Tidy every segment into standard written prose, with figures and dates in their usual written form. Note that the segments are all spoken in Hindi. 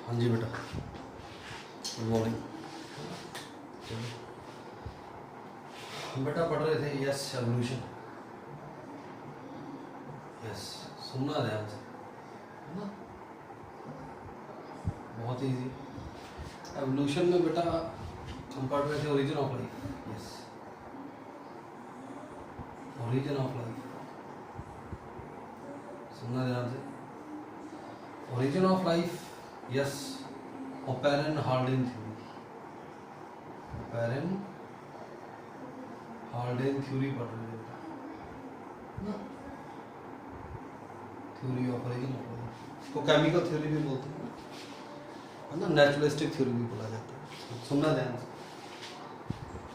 हाँ जी बेटा, गुड मॉर्निंग। बेटा पढ़ रहे थे यस एवोल्यूशन। यस, सुनना ध्यान से, है ना। बहुत इजी। एवोल्यूशन में बेटा हम पढ़ रहे थे origin of life. Yes, origin of life, सुनना ध्यान से। Origin of life, yes, Oparin Haldane theory. Oparin Haldane theory पढ़ रहे थे ना, theory of origin of life. इसको केमिकल थ्योरी भी बोलते हैं, है ना, नेचुरलिस्टिक थ्योरी भी बोला जाता है। सुनना ध्यान से।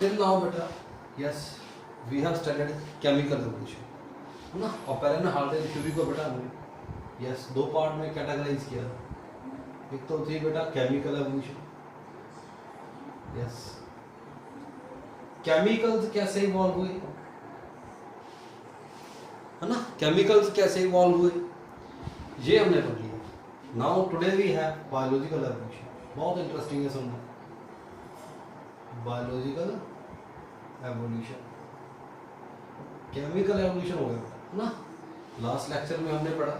टिल नाउ बेटा, yes, we have studied chemical evolution, है ना। ओपेरन हार्डिन थ्योरी को बेटा हमने यस दो पार्ट में कैटेगराइज किया। एक तो थी बेटा केमिकल एवोल्यूशन। यस, केमिकल्स कैसे इवॉल्व हुए, है ना, केमिकल्स कैसे इवॉल्व हुए ये हमने पढ़ लिया। Now today we have biological evolution. बहुत इंटरेस्टिंग है सुनना, बायोलॉजिकल एवोल्यूशन। केमिकल एवोल्यूशन हो गया, है ना। लास्ट लेक्चर में हमने पढ़ा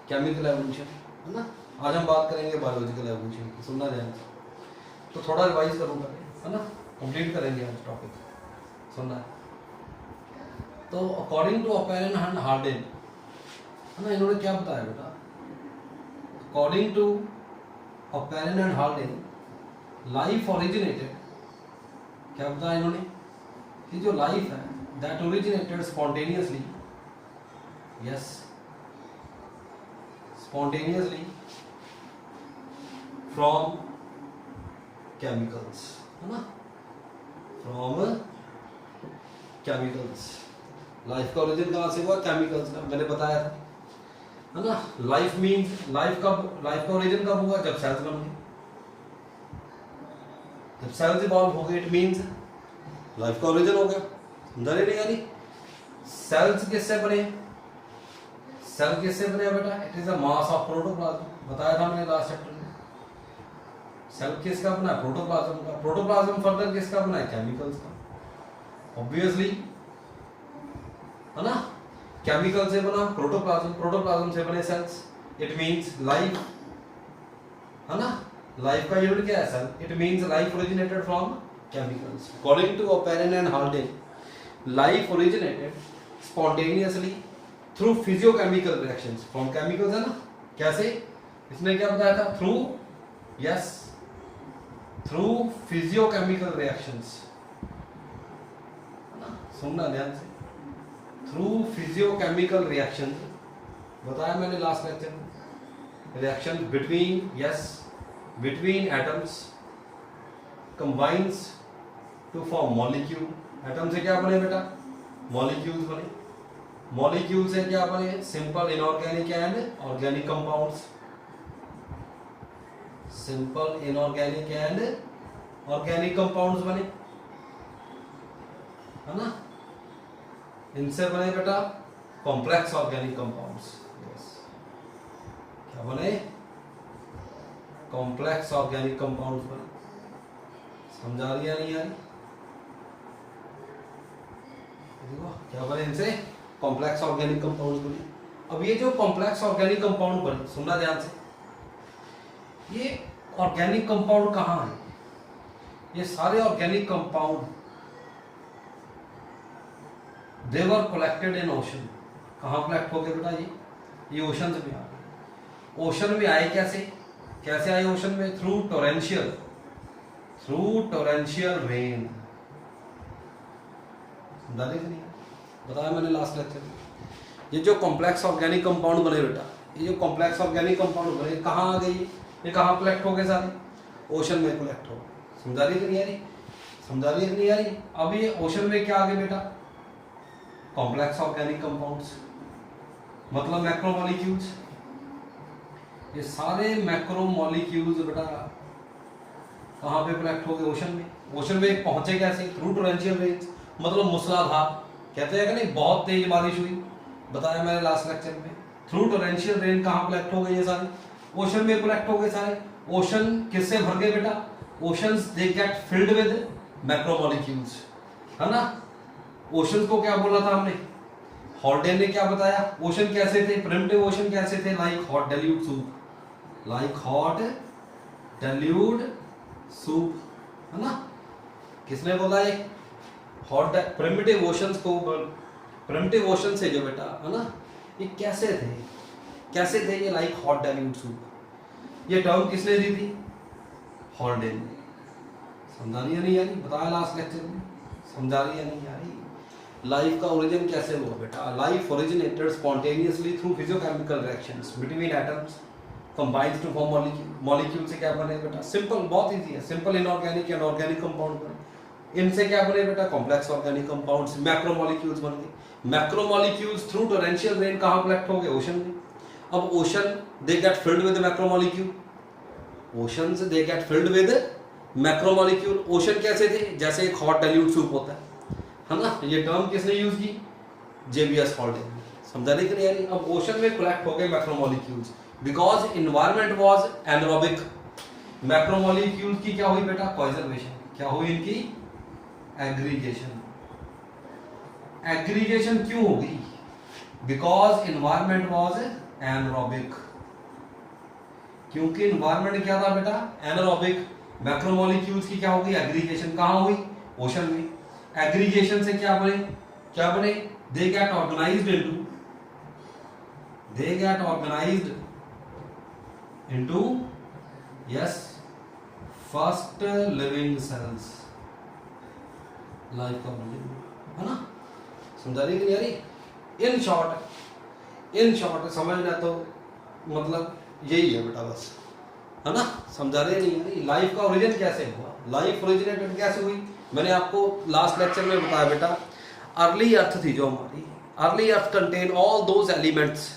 केमिकल एवोल्यूशन, है ना। आज हम बात करेंगे बायोलॉजिकल एवोल्यूशन की। सुनना ध्यान से, तो थोड़ा रिवाइज करूंगा, है ना, कंप्लीट करेंगे आज टॉपिक। सुनना है तो according to Oparin and Haldane, है ना, इन्होंने क्या बताया बेटा। According to Oparin and Haldane, life originated, क्या बताया इन्होंने, कि जो लाइफ है that originated spontaneously, yes, spontaneously from chemicals, है ना, फ्रॉम केमिकल्स। लाइफ का ओरिजिन कहाँ से हुआ, केमिकल्स का, मैंने बताया था, है ना। लाइफ मीन्स लाइफ का ओरिजिन कब हुआ, जब सेल्स बन गए, जब सेल्स इवॉल्व हो गए, इट मीन्स लाइफ का ओरिजिन हो गया। समझा नहीं यानी। सेल्स किससे बने, सेल किससे बने बेटा, it is a mass of protoplasm. बताया था मैंने लास्ट चैप्टर में। सेल किसका बना है, प्रोटोप्लाज्म का। प्रोटोप्लाज्म फर्दर किसका बना है, केमिकल्स का, ऑब्वियसली, है ना। केमिकल से बना प्रोटोप्लाज्म, प्रोटोप्लाज्म से बने सेल्स, इट मींस लाइफ, है ना। लाइफ का यूनिट क्या है, cell. It means life originated from chemicals. According to Oparin and Haldane, life originated spontaneously through physicochemical reactions from chemicals, है ना। कैसे, इसने क्या बताया था, through, yes, through physicochemical reactions, है ना। सुनना ध्यान से, थ्रू फिजियोकेमिकल रिएक्शन बताया मैंने लास्ट लेक्चर में। Reaction between, yes, between atoms combines to form molecule. Atom से क्या बने बेटा, मॉलिक्यूल्स बने। मॉलिक्यूल से क्या बने, simple inorganic and organic compounds. Simple inorganic and organic compounds बने, है ना। इनसे बने बेटा कॉम्प्लेक्स ऑर्गेनिक कंपाउंड्स। यस, क्या बने, कॉम्प्लेक्स ऑर्गेनिक कंपाउंड्स बने। समझा रही है नहीं यार, देखो क्या बने, इनसे कॉम्प्लेक्स ऑर्गेनिक कंपाउंड्स बने। अब ये जो कॉम्प्लेक्स ऑर्गेनिक कंपाउंड बने, सुनना ध्यान से, ये ऑर्गेनिक कंपाउंड कहाँ है, ये सारे organic compound they were collected in ocean. कहाँ कलेक्ट हो गए बेटा, ये ओशन में आ गए। ओशन में आए कैसे, कैसे आए ओशन में, थ्रू टोरेंशियल रेन। नहीं बताया मैंने लास्ट लेक्चर में। ये जो कॉम्प्लेक्स ऑर्गेनिक कंपाउंड बने बेटा, ये जो कॉम्प्लेक्स ऑर्गेनिक कंपाउंड बने कहाँ आ गए, ये कहाँ कलेक्ट हो गए, सारे ओशन में कलेक्ट हो गए। समझा रही है नहीं आ रही, समझा रही है नहीं आ रही। अब ये ओशन में क्या आ गए बेटा, कॉम्प्लेक्स ऑर्गेनिक कंपाउंड्स, मतलब मैक्रोमोलिक्यूल्स। ये सारे मैक्रोमोलिक्यूल्स बेटा कहाँ पे कलेक्ट हो गए, ओशन में। ओशन में पहुंचे कैसे, थ्रू टोरेंशियल रेन्स, मतलब मूसलाधार, कहते हैं कि नहीं, बहुत तेज बारिश हुई, बताया मैंने लास्ट लेक्चर में। थ्रू टोरेंशियल रेन कहाँ कलेक्ट हो गए, ये सारे ओशन में कलेक्ट हो गए सारे। ओशन किससे भर गए बेटा? Oceans they get filled with macromolecules, है ना। ओशंस को क्या बोला था हमने? हॉल्डेन ने क्या बताया? ओशन कैसे थे? प्रिमिटिव ओशन कैसे थे? Like hot dilute soup, like hot dilute soup, है ना। किसने बोला ये? हॉट प्रिमिटिव ओशंस को, प्रिमिटिव ओशन से जो बेटा, है ना, ये कैसे थे? कैसे थे ये? Like hot dilute soup. ये टर्म किसने दी थी? हॉल्डेन ने। समझा रही है नहीं यारी? बताया लास्ट लेक्चर में, समझा रही है नहीं यारी? लाइफ का ओरिजिन कैसे हुआ बेटा? Life originated spontaneously through physicochemical reactions between atoms combined to form molecule. Molecule से क्या बने बेटा? सिंपल, बहुत इजी है, simple inorganic and organic compound बने। इनसे क्या बने बेटा? कॉम्प्लेक्स ऑर्गेनिक कंपाउंड्स, मैक्रोमोलिक्यूल्स बन गए। मैक्रोमोलिक्यूल्स थ्रू टोरेंशियल रेन कहाँ कलेक्ट हो गए? ओशन में। अब ocean they get filled with macromolecule, ocean से they get filled with macromolecule. Ocean कैसे थे? जैसे एक हॉट डेल्यूट सूप होता है ना। ये टर्म किसने यूज की? जेबीएस हॉल्डेन। समझा नहीं कि यानी? अब ओशन में कलेक्ट हो गए macromolecules because environment was anaerobic. Macromolecule की क्या हुई बेटा? कंजर्वेशन। क्या हुई इनकी? एग्रीगेशन। एग्रीगेशन क्यों हो गई? Because environment was anaerobic. क्योंकि एनवायरनमेंट क्या था बेटा? एनारोबिक। मैक्रोमोलिक्यूल्स की क्या हो गई? एग्रीगेशन। कहां हुई? ओशन में। एग्रीगेशन से क्या बने? क्या बने? They get organised into, they get organised into, yes, first living sales. Life का ओरिजिन, है ना। समझा रही कि नहीं आ रही? इन शॉर्ट समझना तो मतलब यही है बेटा, बस, है ना। समझा रहे नहीं है? लाइफ का ओरिजिन कैसे हुआ? लाइफ ओरिजिनेटेड कैसे हुई? मैंने आपको लास्ट लेक्चर में बताया बेटा, अर्ली अर्थ थी जो हमारी, early earth contain all those elements,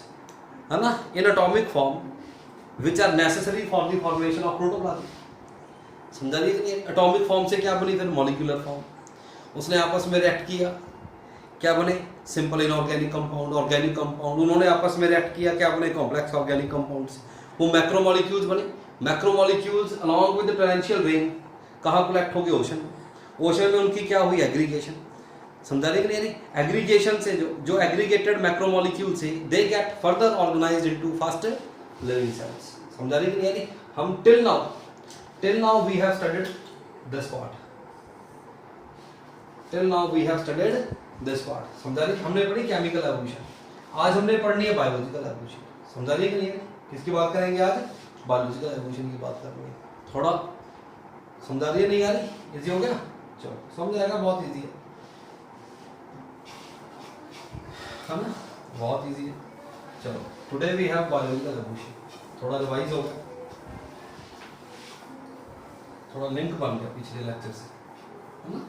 है ना, in atomic form which are necessary for the formation of protoplasm. समझा रही है? एटॉमिक फॉर्म से क्या बनी? फिर मॉलिक्यूलर फॉर्म। उसने आपस में रिएक्ट किया, क्या बने? Simple inorganic compound, organic compound. उन्होंने आपस में रिएक्ट किया, क्या बने? Complex organic compounds. वो मैक्रोमोलिक्यूल्स बने। Macromolecules along with the torrential rain कहाँ कलेक्ट हो गए? ओशन। ओशन में उनकी क्या हुई? एग्रीगेशन। समझा रही कि नहीं? एग्रीगेशन से जो एग्रीगेटेड मैक्रोमोलिक्यूल से they get further organised into first living cells. समझा रही कि नहीं? हम till now we have studied this part, till now we have studied this part. समझा रही? हमने पढ़ी केमिकल एवोल्यूशन, आज हमने पढ़नी है बायोलॉजिकल एवोल्यूशन। समझा रही कि नहीं? किसकी बात करेंगे आज? बायोलॉजिकल एवोल्यूशन की बात करेंगे। थोड़ा समझा रही है नहीं आ रही? इजी हो गया? चलो समझ आएगा, बहुत इजी है ना, बहुत इजी है। चलो today we have biological evolution. थोड़ा रिवाइज हो गया, थोड़ा लिंक बन गया पिछले लेक्चर से, है ना।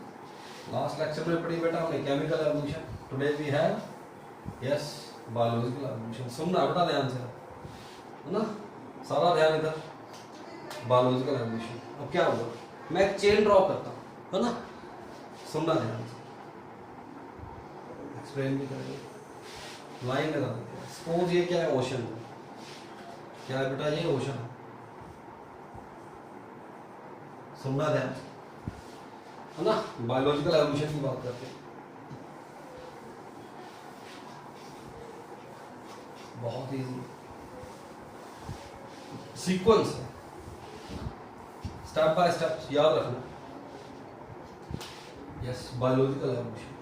लास्ट लेक्चर में पढ़ी बेटा हमने chemical evolution, today we have, yes, biological evolution. सुनना बेटा ध्यान से, है ना, सारा ध्यान इधर। Biological evolution. अब क्या होगा? मैं एक चेन ड्रॉ करता हूँ, है ना, सुनना ध्यान से, एक्सप्लेन भी करेंगे, लाइन लगा देते हैं। सपोज ये क्या है? ओशन। क्या है बेटा? ये ओशन है। सुनना ध्यान से, है ना। बायोलॉजिकल एवोल्यूशन की बात करते हैं, बहुत इजी सीक्वेंस है, स्टेप बाय स्टेप याद रखना। Yes, biological evolution,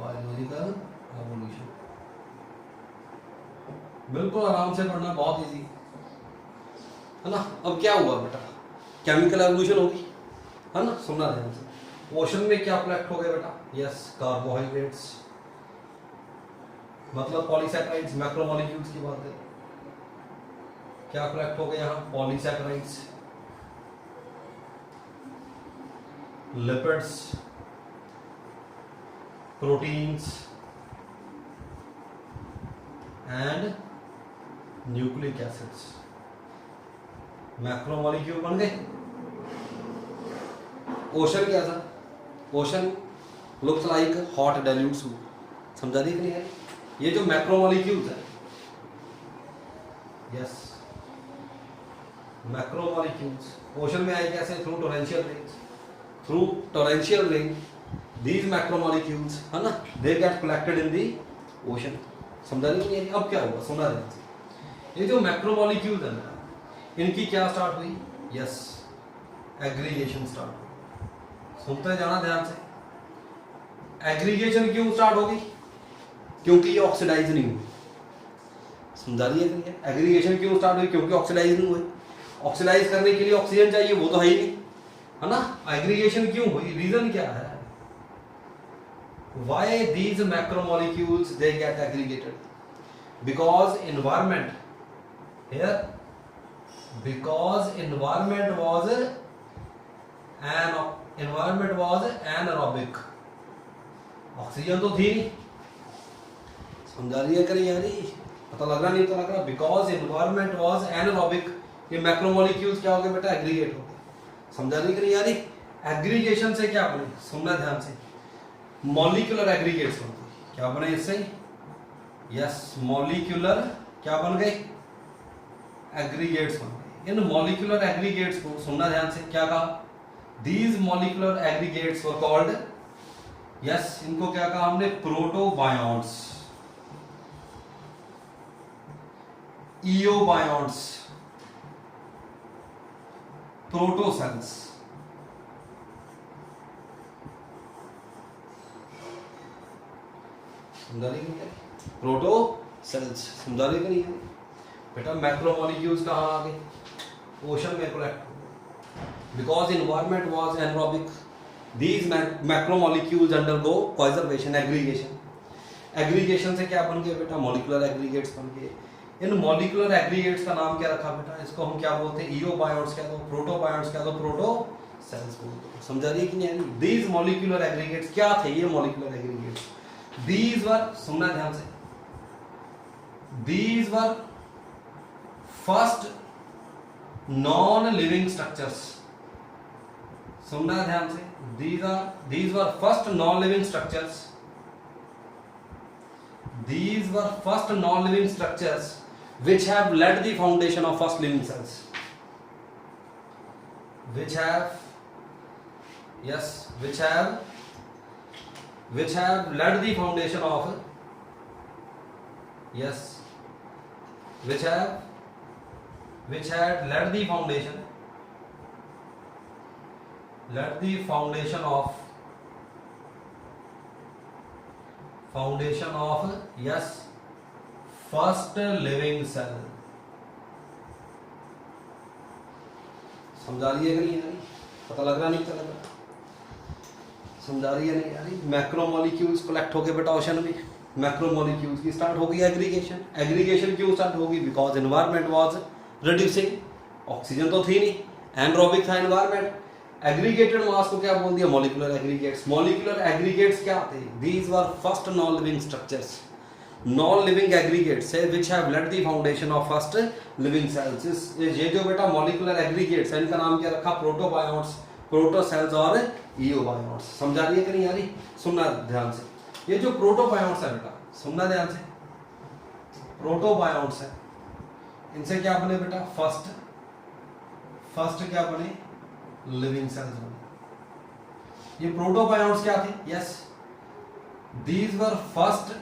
biological evolution बिल्कुल आराम से पढ़ना, बहुत इजी, है ना। अब क्या हुआ बेटा? केमिकल एवोल्यूशन होगी, है ना। सुनना ध्यान से। ओशन में क्या कलेक्ट हो गए बेटा? यस, कार्बोहाइड्रेट्स, मतलब पॉलीसैकेराइड्स, मैक्रोमोलिक्यूल्स की बात करें, क्या कलेक्ट हो गए यहाँ? Polysaccharides, lipids, proteins and nucleic acids. Macromolecule बन गए। ओशन क्या था? Ocean looks like hot dilute soup. समझा रही कि नहीं है? ये जो मैक्रोमोलिक्यूल्स है, यस, मैक्रोमोलिक्यूल्स ओशन में आए कैसे? Through torrential range, through torrential range these macromolecules, है ना, they get collected in the ocean. समझा नहीं? अब क्या होगा, सुना ध्यान से। ये जो मैक्रोमोलिक्यूल्स है ना, इनकी क्या स्टार्ट हुई? यस, एग्रीगेशन स्टार्ट हुई। सुनते जाना ध्यान से। एग्रीगेशन क्यों स्टार्ट होगी? क्योंकि ये ऑक्सीडाइज नहीं हुई। समझा रही है? एग्रीगेशन क्यों स्टार्ट हुई? क्योंकि ऑक्सीडाइज नहीं हुई। ऑक्सीडाइज करने के लिए ऑक्सीजन चाहिए, वो तो है ही नहीं, है ना। एग्रीगेशन क्यों हुई? रीजन क्या है? Why these macromolecules they get aggregated? Because environment here, because environment was anaerobic, oxygen तो थी नहीं। समझा रही है करें यारी? पता लग रहा नहीं पता लग रहा? बिकॉज एनवायरमेंट वाज एनारोबिक, ये मैक्रोमोलिक्यूल्स क्या हो गए बेटा? एग्रीगेट हो गए। समझा रही करें यारी? एग्रीगेशन से क्या बने? सुनना ध्यान से। मॉलिक्यूलर एग्रीगेट्स बनते हैं। क्या बने इससे? यस, मॉलिक्यूलर क्या बन गए? एग्रीगेट्स बन गए। इन मॉलिक्यूलर एग्रीगेट्स को सुनना ध्यान से, क्या कहा? These molecular aggregates were called, yes, इनको क्या कहा हमने? प्रोटोबायोन्ट्स, इओबायोन्ट्स, प्रोटोसेल्स। समझा रही है? प्रोटोसेल्स। समझा रही है नहीं बेटा? मैक्रोमोलिक्यूल्स कहाँ आ गए? ओशन में collect, because environment was anaerobic, these macromolecules undergo conservation, aggregation. Aggregation से क्या बन गए बेटा? मॉलिक्यूलर एग्रीगेट्स बन गए। इन मॉलिक्यूलर एग्रीगेट्स का नाम क्या रखा बेटा? इसको हम क्या बोलते हैं? इओबायोन्ट्स कह दो, प्रोटोबायोन्ट्स कह दो, प्रोटोसेल्स बोल दो। समझा रही है कि नहीं? दीज मॉलिक्यूलर एग्रीगेट्स क्या थे? ये मॉलिक्यूलर एग्रीगेट्स, these were, सुनना ध्यान से, these were first non living structures। सुनना ध्यान से, these were first non living structures, these were first non living structures which have laid the foundation of first living cells, which have, yes, which have laid the foundation of, yes, which had laid the foundation of yes, first living cell। समझा रही है कि नहीं? पता लग रहा नहीं? पता लग रहा? समझा रही है नहीं यारी? मैक्रोमोलिक्यूल्स कलेक्ट हो गए बेटा ओशन में। मैक्रोमोलिक्यूल्स की स्टार्ट हो गई एग्रीगेशन। एग्रीगेशन क्यों स्टार्ट होगी? Because environment was reducing, oxygen तो थी नहीं, एनारोबिक था एनवायरमेंट। एग्रीगेटेड मास को क्या बोल दिया? Molecular aggregates. मॉलिक्यूलर एग्रीगेट्स क्या थे? These were first non living structures, non living aggregates है which have laid the foundation of first living cells. ये जो बेटा मॉलिक्यूलर एग्रीगेट्स है, इनका नाम क्या रखा? प्रोटोबायोन्ट्स, प्रोटोसेल्स और इओबायोन्ट्स। समझा रही है कि नहीं यारी? सुनना ध्यान से। ये जो प्रोटोबायोन्ट्स है बेटा, सुनना ध्यान से, प्रोटोबायोन्ट्स है, इनसे क्या बने बेटा? फर्स्ट क्या बने? लिविंग सेल्स बने। ये प्रोटोबायोन्ट्स क्या थे? Yes, these were first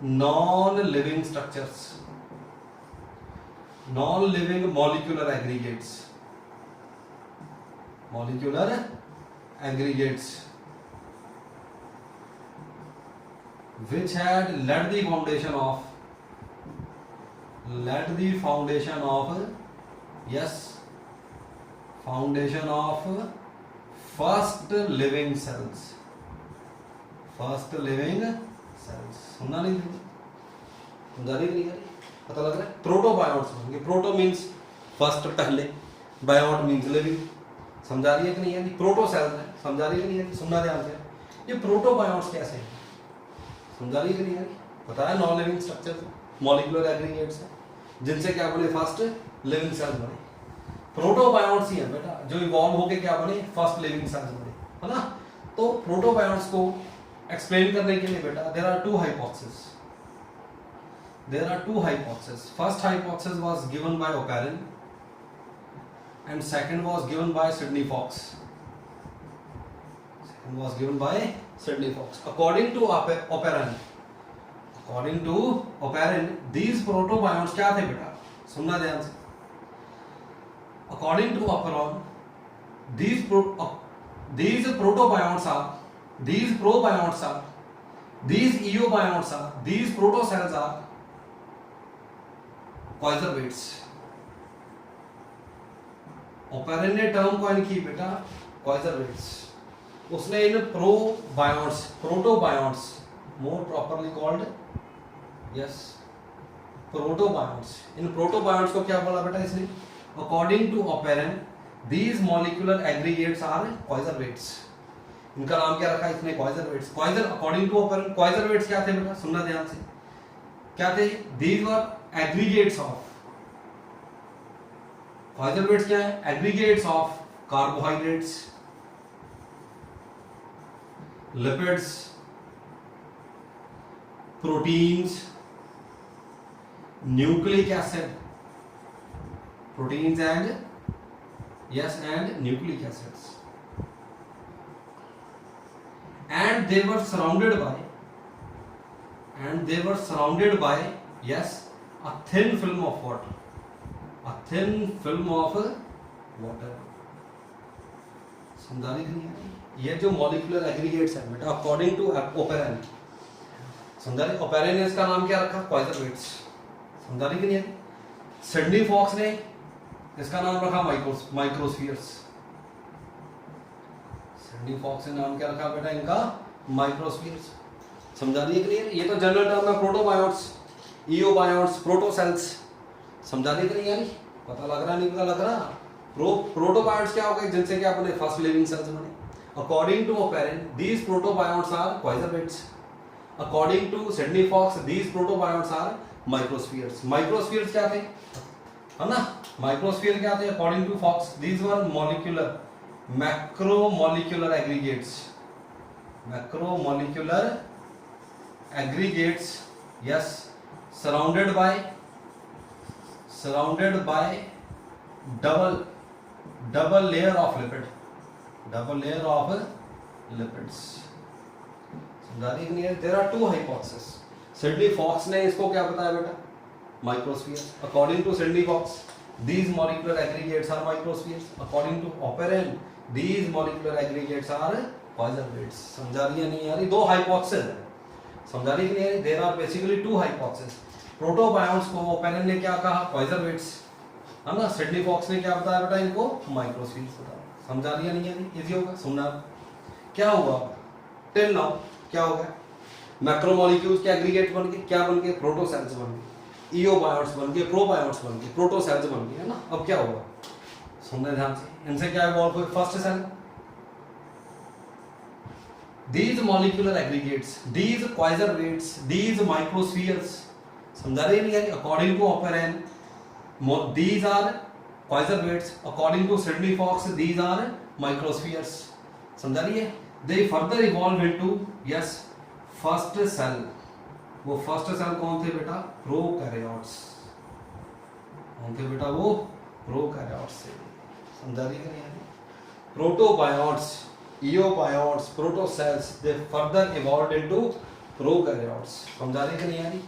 non living structures, non living molecular aggregates, molecular aggregates which had laid the foundation of yes, foundation of first living cells, सुनना नहीं? समझा रही नहीं? पता लग रहा है? प्रोटोबायोन्ट्स होंगे। प्रोटो मीन्स फर्स्ट, पहले, बायोन्ट मीन्स लिविंग। समझा रही है कि नहीं? यानी प्रोटोसेल्स है। समझा रही है कि नहीं? सुनना ध्यान से। ये प्रोटोबायोन्ट्स कैसे हैं? समझा रही है कि नहीं? पता है? Non living structure, molecular aggregates है जिनसे क्या बने? फर्स्ट लिविंग सेल्स बने। प्रोटोबायोन्ट्स ही है बेटा जो इवॉल्व होके क्या बने? फर्स्ट लिविंग सेल्स बने, है ना। तो प्रोटोबायोन्ट्स को एक्सप्लेन करने के लिए बेटा there are two hypothesis. there are two hypotheses. First hypothesis was given by Oparin and second was given by Sidney Fox. Second was given by Sidney Fox. According to Oparin, these protobionts क्या थे बेटा, सुनना ध्यान से. According to Oparin, these probionts are, these eobionts are, these protocells are conservates. Oparin ने टर्म कॉइन की बेटा conservates. उसने इन protobionts, more properly called, yes, protobionts. इन protobionts को क्या बोला बेटा इसने? According to Oparin, these molecular aggregates are conservates. इनका नाम क्या रखा इसने? conservates. According to Oparin, conservates क्या थे बेटा? सुनना ध्यान से. क्या थे? These were aggregates of. Conservates क्या है? Aggregates of carbohydrates, lipids, proteins, nucleic acid, proteins and nucleic acids, and they were surrounded by yes, a thin film of water, समझा रही नहीं? ये जो मॉलिक्यूलर एग्रीगेट्स है बेटा, अकॉर्डिंग टू ओपेरिन, समझा रही? ओपेरिन ने इसका नाम क्या रखा? कॉइजरवेट्स. समझा रही कि नहीं? सिडनी फॉक्स ने इसका नाम रखा माइक्रोस्फीयर्स. सिडनी फॉक्स ने नाम क्या रखा बेटा इनका? माइक्रोस्फीयर्स. समझा रही है कि नहीं? ये तो जनरल टर्म है, प्रोटोबायोट्स, इओबायोट्स, प्रोटोसेल्स. समझा रही कि नहीं यानी? पता लग रहा? नहीं पता लग रहा? प्रोटोबायोट्स क्या हो गए? जिनसे क्या अपने फर्स्ट लिविंग सेल्स बने. According to Oparin, these protobionts are coacervates. According to Sidney Fox, these protobionts are microspheres. Microspheres क्या थे? है ना? माइक्रोस्फीयर क्या थे? According to Fox, these were macromolecular aggregates, yes, surrounded by double layer of lipids. समझा रही नहीं है? There are two hypotheses. Sidney Fox ने इसको क्या बताया बेटा? Microsphere. According to Sidney Fox, these molecular aggregates are microspheres. According to Oparin, these molecular aggregates are conservates. समझा रही है नहीं यार? दो hypotheses है. समझा रही कि नहीं? There are basically two hypotheses. प्रोटोबायोट्स को ओपेरिन ने क्या कहा? conservates, है ना? सिडनी फॉक्स ने क्या बताया बेटा इनको? माइक्रोस्फीयर्स बताया. समझा रही है नहीं यार? इजी होगा सुनना. क्या हुआ टिल नाउ? क्या हो गया? मैक्रोमोलिक्यूल्स के एग्रीगेट बन गए. क्या बन गए? प्रोटोसेल्स बन गए, इओबायोट्स बन गए, प्रोबायोट्स बन गए, प्रोटोसेल्स बन गए, है ना? अब क्या होगा? सुनने ध्यान से. इनसे क्या इवॉल्व हुए? First cell. These molecular aggregates, these conservates, these microspheres. समझा रहे नहीं? According to Oparin, these are conservates. According to Sidney Fox, these are microspheres. समझा रही है? They further evolve into yes, first cell. वो फर्स्ट सेल कौन थे बेटा? प्रोकैरियोट्स. कौन थे बेटा? वो प्रोकैरियोट्स थे. समझा रही है नहीं? प्रोटोबायोट्स, eobiots, protocells, they further evolved into prokaryotes. समझा रही कि नहीं यानी?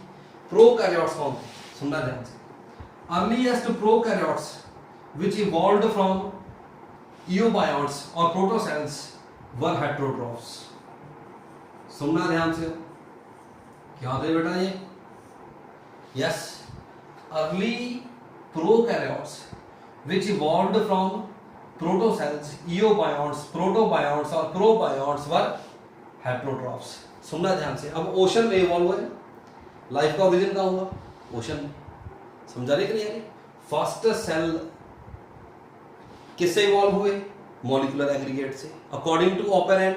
प्रोकैरियोट्स कौन थे? सुनना ध्यान से. Earliest prokaryotes which evolved from eobiots or protocells were heterotrophs. सुनना ध्यान से. क्या थे बेटा ये? Yes, early prokaryotes which evolved from protocells, eobionts, protobionts और probionts were heterotrophs. सुनना ध्यान से. अब ओशन में इवॉल्व हुए. लाइफ का ओरिजिन कहाँ हुआ? ओशन में. समझा रहे कि नहीं यार? फर्स्ट सेल किससे इवॉल्व हुए? मॉलिक्यूलर एग्रीगेट से. According to Oparin,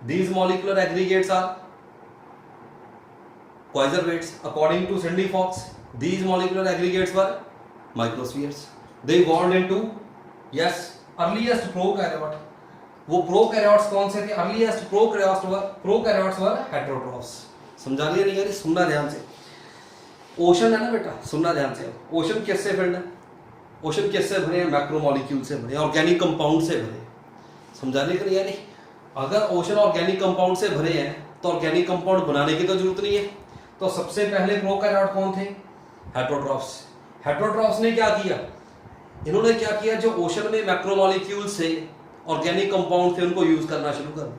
these molecular aggregates are conservates. According to Sidney Fox, these molecular aggregates were microspheres. They evolved into yes, earliest prokaryote. वो प्रोकैरियोट्स कौन से थे? अर्लीस्ट प्रोकैरियोट्स वर हेटेरोट्रोफ्स. समझा लिया नहीं यार? सुनना ध्यान से. ओशन है ना बेटा, सुनना ध्यान से, ओशन किससे भरे हैं? ओशन किससे भरे हैं? मैक्रोमोलिक्यूल से भरे, ऑर्गेनिक कंपाउंड से भरे। समझाने के लिए यानी अगर ओशन ऑर्गेनिक कंपाउंड से भरे हैं तो ऑर्गेनिक कंपाउंड बनाने की तो जरूरत नहीं है। तो सबसे पहले प्रोकैरियोट कौन थे? हेटेरोट्रॉफ्स। हेटेरोट्रॉफ्स ने क्या किया? इन्होंने क्या किया, जो ओशन में मैक्रोमोलिक्यूल से ऑर्गेनिक कंपाउंड थे उनको यूज करना शुरू कर दिया।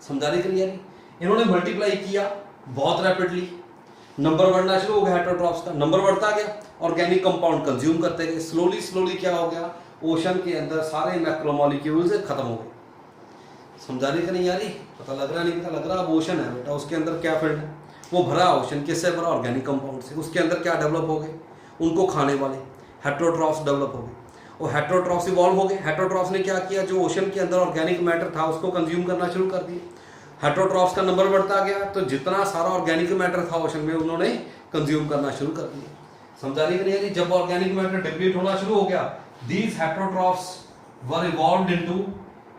समझाने के लिए यानी इन्होंने मल्टीप्लाई किया बहुत रैपिडली, नंबर बढ़ना शुरू हो गया हेटेरोट्रॉफ्स का, नंबर बढ़ता गया, ऑर्गेनिक कंपाउंड कंज्यूम करते गए, स्लोली स्लोली क्या हो गया, ओशन के अंदर सारे मैक्रोमोलिक्यूल्स खत्म हो गए। समझाने का नहीं यारी, पता लग रहा नहीं पता लग रहा? अब ओशन है बेटा, उसके अंदर क्या फिल्ड है? वो भरा ओशन किससे भरा? ऑर्गेनिक कंपाउंड से। उसके अंदर क्या डेवलप हो गए? उनको खाने वाले हेटेरोट्रॉफ्स डेवलप हो गए, और हेटेरोट्रॉफ्स इवॉल्व हो गए। हेटेरोट्रॉफ्स ने क्या किया, जो ओशन के अंदर ऑर्गेनिक मैटर था उसको कंज्यूम करना शुरू कर दिया। हेटेरोट्रॉफ्स का नंबर बढ़ता गया, तो जितना सारा ऑर्गेनिक मैटर था ओशन में उन्होंने कंज्यूम करना शुरू कर दिया। समझाने के लिए जब ऑर्गेनिक मैटर डिप्लीट होना शुरू हो गया, these heterotrophs were evolved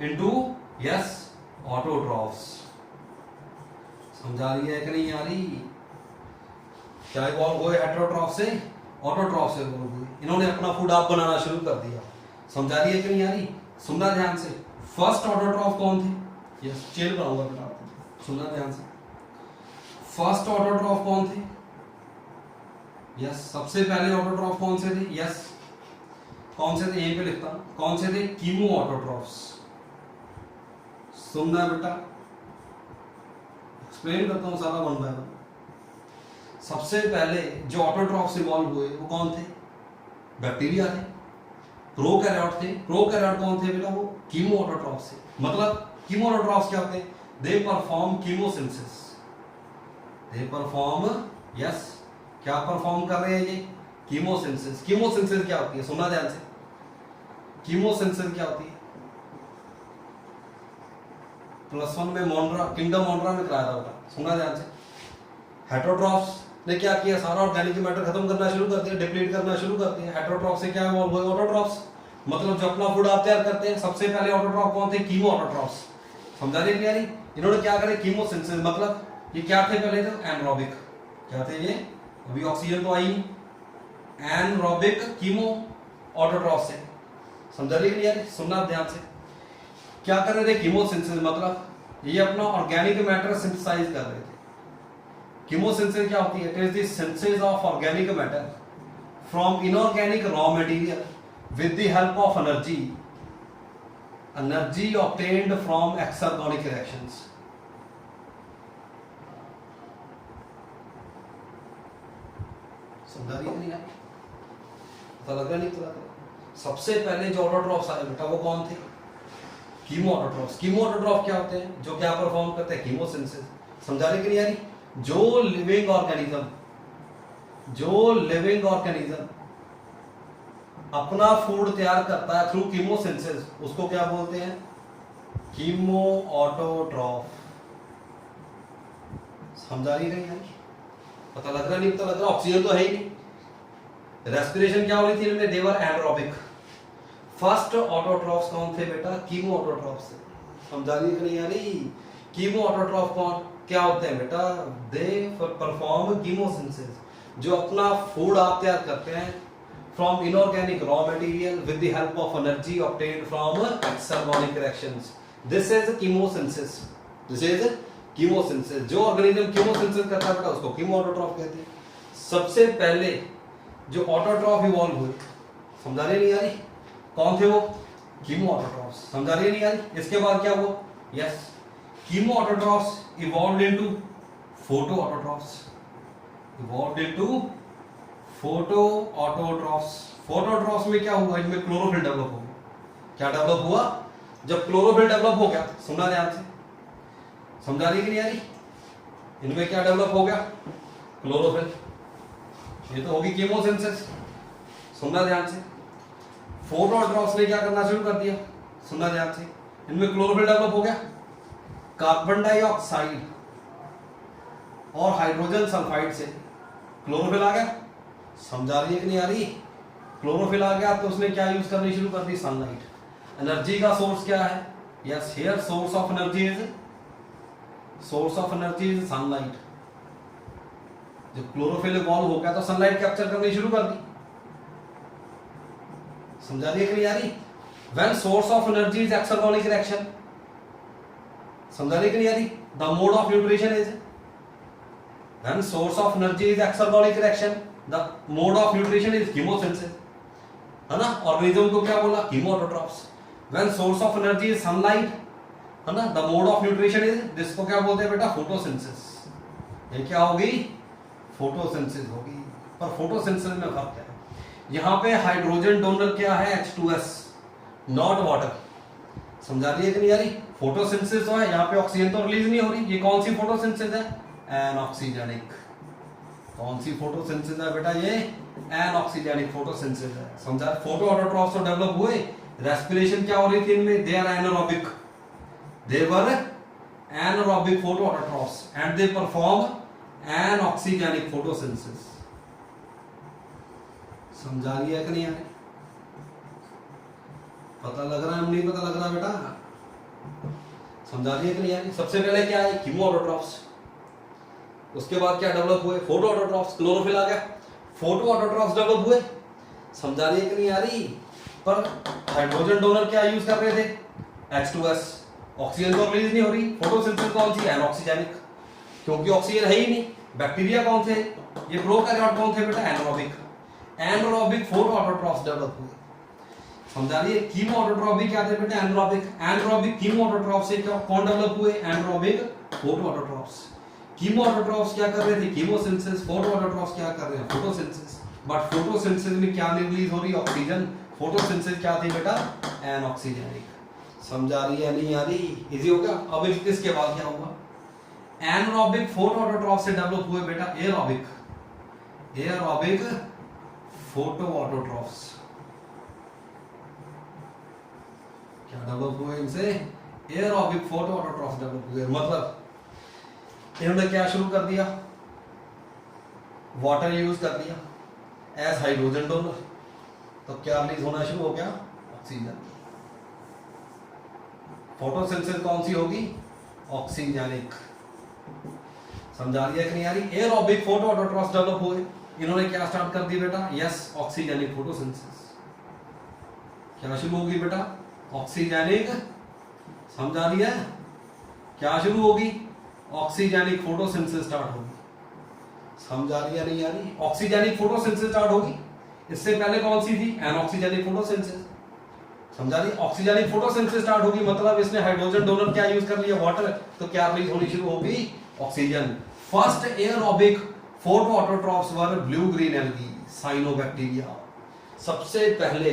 into yes autotrophs. समझा रही है कि नहीं आ रही? क्या इवॉल्व हुए हेटेरोट्रॉफ से? ऑटोट्रॉफ से इवॉल्व हुए। इन्होंने अपना फूड आप बनाना शुरू कर दिया। समझा रही है कि नहीं आ रही? सुनना ध्यान से। फर्स्ट ऑटोट्रॉफ कौन थे? यस, चेल बनाऊंगा बेटा, सुनना ध्यान से। फर्स्ट ऑटोट्रॉफ कौन थे? यस, सबसे पहले ऑटोट्रॉफ कौन से थे? यस, कौन से थे? यहीं पे लिखता हूं, कौन से थे? Chemo autotrophs. सुनना बेटा, एक्सप्लेन करता हूं सारा वन बाय वन। सबसे पहले जो ऑटोट्रॉफ्स इवॉल्व हुए वो कौन थे? बैक्टीरिया थे, प्रोकैरियोट थे। प्रोकैरियोट कौन थे बेटा? वो कीमो ऑटोट्रॉफ्स थे। मतलब कीमो ऑटोट्रॉफ्स क्या होते हैं? दे perform chemosynthesis. They perform, yes, क्या परफॉर्म कर रहे हैं ये? कीमोसिंथेसिस। कीमोसिंथेसिस क्या होती है? सुनना ध्यान से। कीमोसिंथेसिस क्या होती है? +1 में मोनरा, किंगडम मोनरा में कराया था बेटा, सुनना ध्यान से। हेटेरोट्रॉफ्स ने क्या किया, सारा ऑर्गेनिक मैटर खत्म करना शुरू कर दिया, डिप्लीट करना शुरू कर दिया। हेटेरोट्रॉफ से क्या इवॉल्व हुए? ऑटोट्रॉफ्स। मतलब जो अपना फूड आप तैयार करते हैं, सबसे पहले ऑटोट्रॉफ कौन थे? Chemo autotrophs. समझाने के लिए इन्होंने क्या करे? कीमोसिंथेसिस। मतलब ये क्या थे? पहले तो एनरोबिक। क्या थे ये? अभी ऑक्सीजन तो आई नहीं। एनरोबिक कीमो ऑटोट्रॉफ से। समझाने के लिए सुनना ध्यान से। क्या कर रहे थे? कीमोसिंथेसिस। मतलब ये अपना ऑर्गेनिक मैटर सिंथेसाइज कर रहे थे। कीमोसिंथेसिस क्या होती है? It is the synthesis of organic matter from inorganic raw material with the help of energy obtained from exergonic reactions. समझा रही है नहीं? पता लग रहा नहीं? पता लग रहा? सबसे पहले जो ऑटोट्रॉफ्स आए बेटा वो कौन थे? Chemo autotrophs. कीमो ऑटोट्रॉफ क्या होते हैं? जो क्या परफॉर्म करते हैं? कीमोसिंथेसिस। समझाने के लिए यानी जो लिविंग ऑर्गेनिज्म अपना फूड तैयार करता है थ्रू कीमोसिंथेसिस, उसको क्या बोलते हैं? Chemo autotroph. समझा रही है? पता लग रहा नहीं? पता लग रहा? ऑक्सीजन तो है ही नहीं। रेस्पिरेशन क्या हो रही थी इनमें? दे वर एनारोबिक। फर्स्ट ऑटोट्रॉफ्स कौन थे बेटा? Chemo autotrophs. समझा रही है नहीं यानी? कीमो ऑटोट्रॉफ कौन क्या होते हैं बेटा? They perform chemosynthesis. जो अपना फूड आप तैयार करते हैं from inorganic raw material with the help of energy obtained from exergonic reactions. This is chemosynthesis. This is chemosynthesis. जो ऑर्गेनिज्म कीमोसिंथेसिस करता है बेटा उसको कीमो ऑटोट्रॉफ कहते हैं। सबसे पहले जो ऑटोट्रॉफ इवॉल्व हुए, समझा रही नहीं आ रही? कौन थे वो? Chemo autotrophs. समझा रही नहीं आ रही? इसके बाद क्या हुआ? Yes, chemo autotrophs evolved into photoautotrophs. Photoautotrophs में क्या हुआ? इनमें क्लोरोफिल डेवलप हो गया। क्या डेवलप हुआ? जब क्लोरोफिल डेवलप हो गया, सुनना ध्यान से, समझा रही कि नहीं आ रही? इनमें क्या डेवलप हो गया? क्लोरोफिल। ये तो होगी कीमोसिंथेसिस। सुनना ध्यान से। फोटोऑटोट्रॉफ्स ने क्या करना शुरू कर दिया? सुनना ध्यान से। इनमें क्लोरोफिल डेवलप हो गया, कार्बन डाइऑक्साइड और हाइड्रोजन सल्फाइड से क्लोरोफिल आ गया। समझा रही है कि नहीं आ रही? क्लोरोफिल आ गया तो उसने क्या यूज करनी शुरू कर दी? सनलाइट। एनर्जी का सोर्स क्या है? Yes, here source of energy is sunlight. जब क्लोरोफिल इवॉल्व हो गया तो सनलाइट कैप्चर करनी शुरू कर दी। समझा रही है कि नहीं आ रही? When source of energy is exergonic reaction, समझा रही है कि नहीं आ रही? The mode of nutrition is, when source of energy is exergonic reaction, the mode of nutrition is chemosynthesis, है ना? ऑर्गेनिज्म को क्या बोला? Chemoautotrophs. When source of energy is sunlight, है ना, the mode of nutrition is, जिसको क्या बोलते हैं बेटा? फोटोसिंथेसिस। ये क्या होगी? फोटोसिंथेसिस होगी। पर फोटोसिंथेसिस में फर्क क्या है? यहां पे हाइड्रोजन डोनर क्या है? H2S, not water. समझा रही है कि नहीं आ रही? फोटोसिंथेसिस तो है, यहाँ पे ऑक्सीजन तो रिलीज नहीं हो रही। ये कौन सी फोटोसिंथेसिस है? एनऑक्सीजेनिक। कौन सी फोटोसिंथेसिस है बेटा? ये एनऑक्सीजेनिक फोटोसिंथेसिस है। समझा? फोटो ऑटोट्रॉफ्स तो डेवलप हुए, रेस्पिरेशन क्या हो रही थी इनमें? They are anaerobic, they were anaerobic photoautotrophs and they perform anoxygenic photosynthesis. समझा रही है कि नहीं आ रही? पता लग रहा है? नहीं पता लग रहा बेटा? समझा रही है कि नहीं आ रही? सबसे पहले क्या है? कीमोऑटोट्रॉफ्स। उसके बाद क्या डेवलप हुए? Photo autotrophs. क्लोरोफिल आ गया, फोटो ऑटोट्रॉफ्स डेवलप हुए। समझा रही है कि नहीं आ रही? पर हाइड्रोजन डोनर क्या यूज कर रहे थे? H2S। ऑक्सीजन तो रिलीज नहीं हो रही। फोटोसिंथेसिस कौन सी? एनऑक्सीजेनिक, क्योंकि ऑक्सीजन है ही नहीं। बैक्टीरिया कौन से? ये प्रोकैरियोट कौन थे बेटा? Anaerobic. Anaerobic photo autotrophs develop हुए। समझा रही है? कीमो ऑटोट्रॉफ भी क्या थे बेटा? एनारोबिक। एनारोबिक कीमो ऑटोट्रॉफ से क्या कौन डेवलप हुए? Anaerobic photo autotrophs. Chemo autotrophs क्या कर रहे थे? कीमोसिंथेसिस। फोटो ऑटोट्रॉफ्स क्या कर रहे हैं? फोटोसिंथेसिस। बट फोटोसिंथेसिस में क्या रिलीज हो रही है? ऑक्सीजन। फोटोसिंथेसिस क्या थी बेटा? एनऑक्सीजेनिक। समझा रही है? नहीं आ रही? इजी हो गया। अब इसके बाद क्या हुआ? एनारोबिक फोटो ऑटोट्रॉफ से डेवलप हुए बेटा एरोबिक, एरोबिक फोटो ऑटोट्रॉफ्स। क्या डेवलप हुए इनसे? एरोबिक फोटो ऑटोट्रॉफ्स डेवलप हुए। मतलब इन्होंने क्या शुरू कर दिया? वाटर यूज कर दिया एज हाइड्रोजन डोनर, तो क्या रिलीज होना शुरू हो गया? ऑक्सीजन। फोटोसिंथेसिस कौन सी होगी? ऑक्सीजेनिक। समझा रही है कि नहीं आ रही? एरोबिक फोटो ऑटोट्रॉफ्स डेवलप हुए। इन्होंने क्या स्टार्ट कर दी बेटा? Yes, oxygenic photosynthesis. क्या शुरू होगी बेटा? ऑक्सीजेनिक। समझा रही है? क्या शुरू होगी? ऑक्सीजेनिक फोटोसिंथेसिस स्टार्ट होगी। समझा रही है? नहीं आ रही? ऑक्सीजेनिक फोटोसिंथेसिस स्टार्ट होगी। इससे पहले कौन सी थी? Anoxygenic photosynthesis. समझा रही? ऑक्सीजेनिक फोटोसिंथेसिस स्टार्ट होगी, मतलब इसने हाइड्रोजन डोनर क्या यूज कर लिया? वाटर। तो क्या रिलीज होनी शुरू होगी? Oxygen. First aerobic photoautotrophs were blue green algae, cyanobacteria. सबसे पहले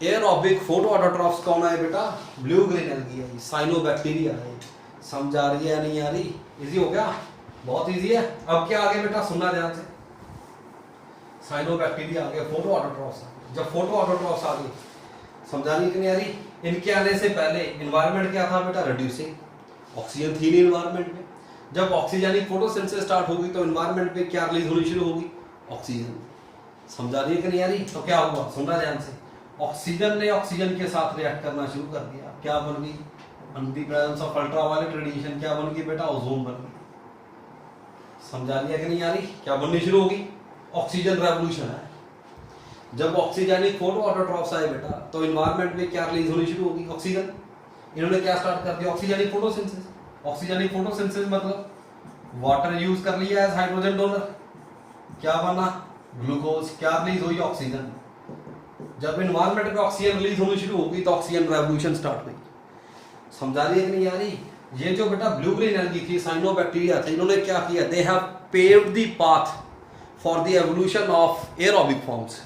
एरोबिक फोटो ऑटोट्रॉफ्स कौन आए बेटा? ब्लू ग्रीन एल्गी है, साइनोबैक्टीरिया है। समझा रही है? नहीं आ रही? इजी हो गया? बहुत इजी है। अब क्या आगे बेटा? सुनना ध्यान से। साइनोबैक्टीरिया आ गया, फोटो ऑटोट्रॉफ्स आ गए। जब फोटो ऑटोट्रॉफ्स आ गए, समझा रही कि नहीं आ रही? इनके आने से पहले एनवायरनमेंट क्या था बेटा? रिड्यूसिंग। ऑक्सीजन थी नहीं एनवायरनमेंट में। जब ऑक्सीजनिक फोटोसिंथेसिस स्टार्ट होगी तो एनवायरनमेंट में क्या रिलीज होनी शुरू होगी? ऑक्सीजन। समझा रही है कि नहीं आ रही? तो क्या हुआ? सुनना ध्यान से। ऑक्सीजन ने ऑक्सीजन के साथ रिएक्ट करना शुरू कर दिया। क्या बन गई? Under the presence of ultraviolet radiation क्या बन गई बेटा? ओजोन बन गई। समझा रही है कि नहीं आ रही? क्या बननी शुरू होगी? ऑक्सीजन रेवोल्यूशन है। जब ऑक्सीजेनिक फोटो ऑटोट्रॉफ्स आए बेटा तो एनवायरनमेंट में क्या रिलीज होनी शुरू होगी? ऑक्सीजन। इन्होंने क्या स्टार्ट कर दिया? Oxygenic photosynthesis. ऑक्सीजेनिक फोटोसिंथेसिस मतलब वाटर यूज कर लिया एज हाइड्रोजन डोनर, क्या बना? ग्लूकोज। क्या रिलीज हुई? ऑक्सीजन। जब एनवायरनमेंट में ऑक्सीजन रिलीज होनी शुरू होगी तो ऑक्सीजन रेवोल्यूशन स्टार्ट हुई। समझा रही है कि नहीं आ रही? ये जो बेटा ब्लू ग्रीन एल्गी थी, साइनोबैक्टीरिया थे, इन्होंने क्या किया? They have paved the path for the evolution of aerobic forms.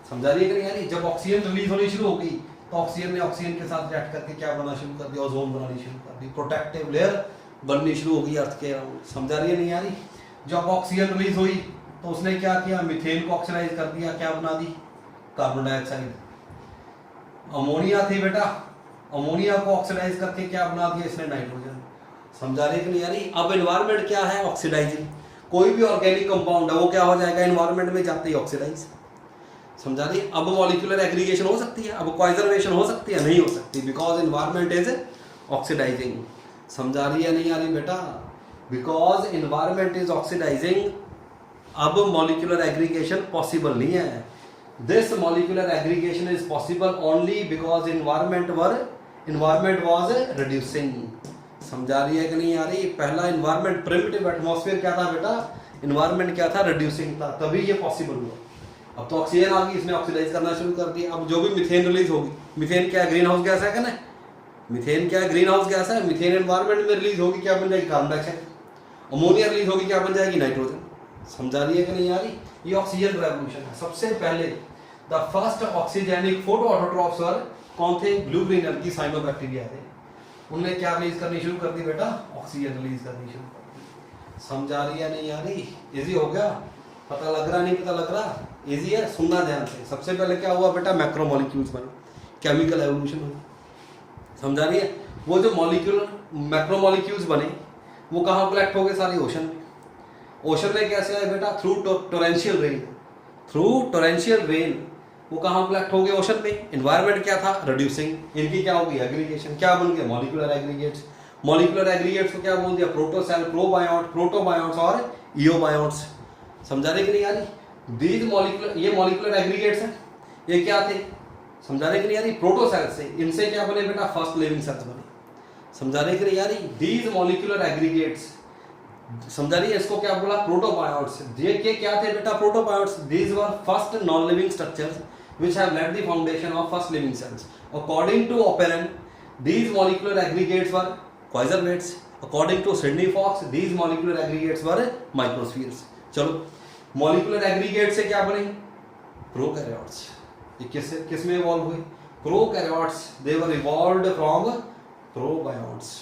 समझा रही है कि नहीं आ रही? जब ऑक्सीजन रिलीज होनी शुरू होगी तो ऑक्सीजन ने ऑक्सीजन के साथ रिएक्ट करके क्या बनना शुरू कर दिया? ओजोन बनानी शुरू कर दी। प्रोटेक्टिव लेयर बननी शुरू होगी अर्थ के अराउंड। समझा रही है? नहीं आ रही? जब ऑक्सीजन रिलीज हुई तो उसने क्या किया? मीथेन को ऑक्सीडाइज कर दिया। क्या बना दी? Carbon dioxide. अमोनिया थी बेटा, अमोनिया को ऑक्सीडाइज करके क्या बना दिया इसने? नाइट्रोजन। समझा रही है कि नहीं आ रही? अब एनवायरनमेंट क्या है? ऑक्सीडाइजिंग। कोई भी ऑर्गेनिक कंपाउंड है वो क्या हो जाएगा? एनवायरनमेंट में जाते ही ऑक्सीडाइज। समझा रही? अब मॉलिक्यूलर एग्रीगेशन हो सकती है, अब कॉन्जर्वेशन हो सकती है? नहीं हो सकती, बिकॉज एनवायरनमेंट इज ऑक्सीडाइजिंग। समझा रही है? नहीं आ रही बेटा? बिकॉज एनवायरनमेंट इज ऑक्सीडाइजिंग, अब मॉलिक्यूलर एग्रीगेशन पॉसिबल नहीं है। This molecular aggregation is possible only because environment was reducing. समझा रही है कि नहीं आ रही? पहला इन्वायरमेंट प्रिमिटिव एटमॉस्फेयर क्या था बेटा? इन्वायरमेंट क्या था? रिड्यूसिंग था, तभी ये पॉसिबल हुआ। अब तो ऑक्सीजन आ गई, इसने ऑक्सीडाइज करना शुरू कर दिया। अब जो भी मिथेन रिलीज होगी, मिथेन क्या है? ग्रीन हाउस गैस है क्या? ना, मिथेन क्या है? ग्रीन हाउस गैस है। मिथेन एनवायरमेंट में रिलीज होगी, क्या बन जाएगी? Carbon dioxide. अमोनिया रिलीज होगी, क्या बन जाएगी? नाइट्रोजन। समझा रही है कि नहीं आ रही? ये ऑक्सीजन रेवोल्यूशन है। सबसे पहले the first oxygenic photoautotrophs were कौन थे? ब्लू ग्रीन एल्गी साइनोबैक्टीरिया थे। उन्होंने क्या रिलीज करनी शुरू कर दी बेटा? ऑक्सीजन रिलीज करनी शुरू कर दी। समझा रही है नहीं आ रही? इजी हो गया? पता लग रहा नहीं पता लग रहा? इजी है, सुनना ध्यान से। सबसे पहले क्या हुआ बेटा? मैक्रोमोलिक्यूल्स बने, केमिकल एवोल्यूशन हुई। समझा रही है? वो जो मॉलिक्यूल मैक्रोमोलिक्यूल्स बने वो कहाँ कलेक्ट हो गए? सारे ओशन में। ओशन में कैसे आए बेटा? Through torrential rain. Through torrential rain वो कहाँ कलेक्ट हो गए? ओशन में। एनवायरमेंट क्या था? रिड्यूसिंग। इनकी क्या होगी? एग्रीगेशन। क्या बन गए? Molecular aggregates. मॉलिक्यूलर एग्रीगेट्स को क्या बोल दिया? प्रोटोसेल, प्रोबायोन्ट, प्रोटोबायोन्ट्स और इओबायोन्ट्स। समझा रहे कि नहीं आ रही? दीज मॉलिक्यूलर, ये मॉलिक्यूलर एग्रीगेट्स हैं। ये क्या थे? समझा रहे कि नहीं आ रही? प्रोटोसेल से। इनसे क्या बने बेटा? फर्स्ट लिविंग सेल्स बने। समझा रहे कि नहीं आ रही? दीज मॉलिक्यूलर एग्रीगेट्स, समझा रही है? इसको क्या बोला? प्रोटोबायोट्स। ये के क्या थे बेटा? Protobionts. These were first non living structures which have laid the foundation of first living cells. According to Oparin, these molecular aggregates were quasarvates. According to Sidney Fox, these molecular aggregates were microspheres. चलो, molecular aggregates से क्या बने? Prokaryotes. ये किस में evolve हुए? Prokaryotes. They were evolved from probionts,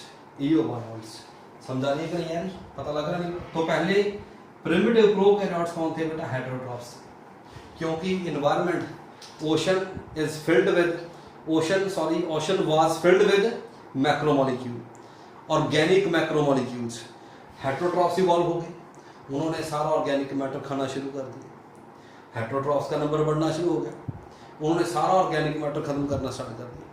eobionts. समझा रही है कि नहीं यार? पता लग रहा नहीं? तो पहले प्रिमिटिव प्रोकैरियोट्स कौन थे बेटा? हेटेरोट्रॉप्स। क्योंकि environment ocean was filled with macromolecule, organic macromolecules. Heterotrophs evolve हो गए, उन्होंने सारा ऑर्गेनिक मैटर खाना शुरू कर दिया। हेटेरोट्रॉप्स का नंबर बढ़ना शुरू हो गया, उन्होंने सारा ऑर्गेनिक मैटर खत्म करना स्टार्ट कर दिया,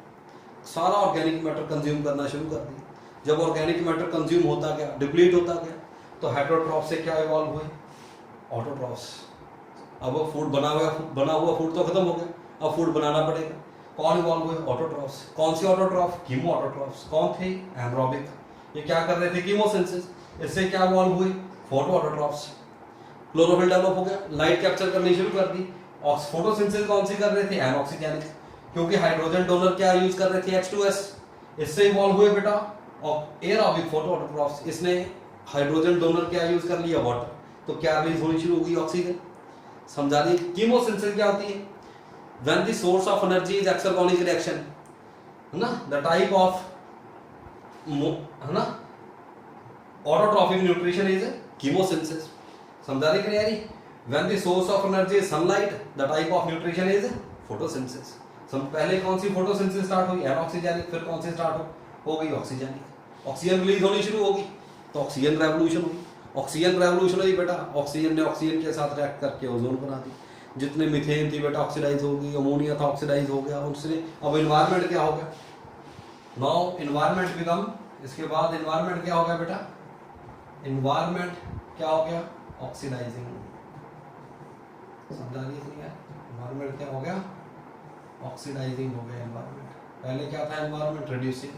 सारा ऑर्गेनिक मैटर कंज्यूम करना शुरू कर दिया। जब ऑर्गेनिक मैटर कंज्यूम होता गया, डिप्लीट होता गया, तो हेटेरोट्रॉप्स से क्या इवॉल्व हुए? ऑटोट्रॉप्स। अब फूड बना हुआ फूड तो खत्म हो गया, अब फूड बनाना पड़ेगा। कौन इवॉल्व हुए? ऑटोट्रॉप्स। कौन सी ऑटोट्रॉफ? Chemo autotrophs. कौन थे? एनारोबिक। ये क्या कर रहे थे? कीमोसिंथेसिस। इससे क्या इवॉल्व हुए? Photo autotrophs. क्लोरोफिल डेवलप हो गया, लाइट कैप्चर करनी शुरू कर दी। फोटोसिंथेसिस कौन सी कर रहे थे? एनऑक्सीजेनिक, क्योंकि हाइड्रोजन डोनर क्या यूज कर रहे थे? H2S। इससे इवॉल्व हुए बेटा एरोबिक फोटो ऑटोट्रॉफ्स। इसने हाइड्रोजन डोनर क्या यूज कर लिया? वाटर। तो क्या रिलीज होनी शुरू होगी? ऑक्सीजन। समझा दी? कीमोसिंथेसिस क्या होती है? When the source of energy is exergonic reaction, है ना, द टाइप ऑफ, है ना, ऑटोट्रॉफिक न्यूट्रिशन इज कीमोसिंथेसिस। समझा रही कि नहीं? When the source of energy is sunlight, the type of nutrition is photosynthesis. पहले कौन सी फोटोसिंथेसिस स्टार्ट हुई? एनऑक्सीजेनिक। फिर कौन सी स्टार्ट हो गई? ऑक्सीजेनिक। ऑक्सीजन रिलीज होनी शुरू होगी तो ऑक्सीजन रेवोल्यूशन हुई। ऑक्सीजन रेवोल्यूशन हुई बेटा, ऑक्सीजन ने ऑक्सीजन के साथ रिएक्ट करके ओजोन बना दी। जितने मीथेन थी बेटा ऑक्सीडाइज होगी, अमोनिया था ऑक्सीडाइज हो गया उनसे। अब एनवायरनमेंट क्या हो गया? नाउ एनवायरनमेंट बिकम, इसके बाद एनवायरनमेंट क्या हो गया बेटा? एनवायरनमेंट क्या हो गया? ऑक्सीडाइजिंग। समझा लीजिए, एनवायरनमेंट क्या हो गया? ऑक्सीडाइजिंग हो गया एनवायरनमेंट। पहले क्या था? एनवायरनमेंट रिड्यूसिंग,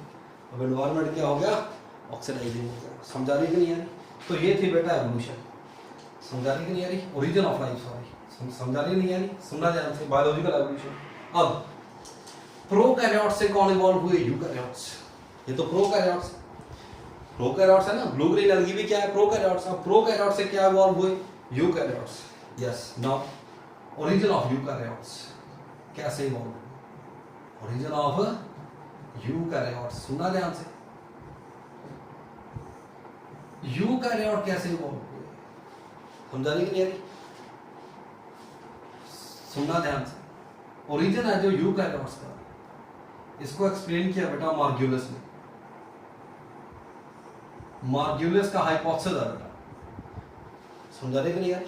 अब एनवायरनमेंट क्या हो गया? ऑक्सीडाइजिंग हो गया। समझा रही कि नहीं यार? तो ये थी बेटा एवोल्यूशन। समझा रही कि नहीं यारी? Origin of life. सॉरी, समझा रही नहीं यारी? सुनना ध्यान से। Biological evolution. अब प्रोकैरियोट्स से कौन इवॉल्व हुए? यूकैरियोट्स। ये तो प्रोकैरियोट्स है ना, ब्लू ग्रीन एल्गी भी क्या है? प्रोकैरियोट्स। अब प्रोकैरियोट्स से क्या इवॉल्व हुए? Eukaryotes. Yes, now origin of eukaryotes कैसे इवॉल्व हुए? ओरिजिन ऑफ यूकैरियोट्स, सुनना ध्यान से। यूकैरियोट कैसे इवॉल्व हुए? समझा रही कि नहीं? सुनना ध्यान से। ओरिजिन है जो यूकैरियोट्स का, इसको एक्सप्लेन किया बेटा मार्ग्यूलिस ने। मार्ग्यूलिस का हाइपोथेसिस है बेटा। समझा रहे कि नहीं यार?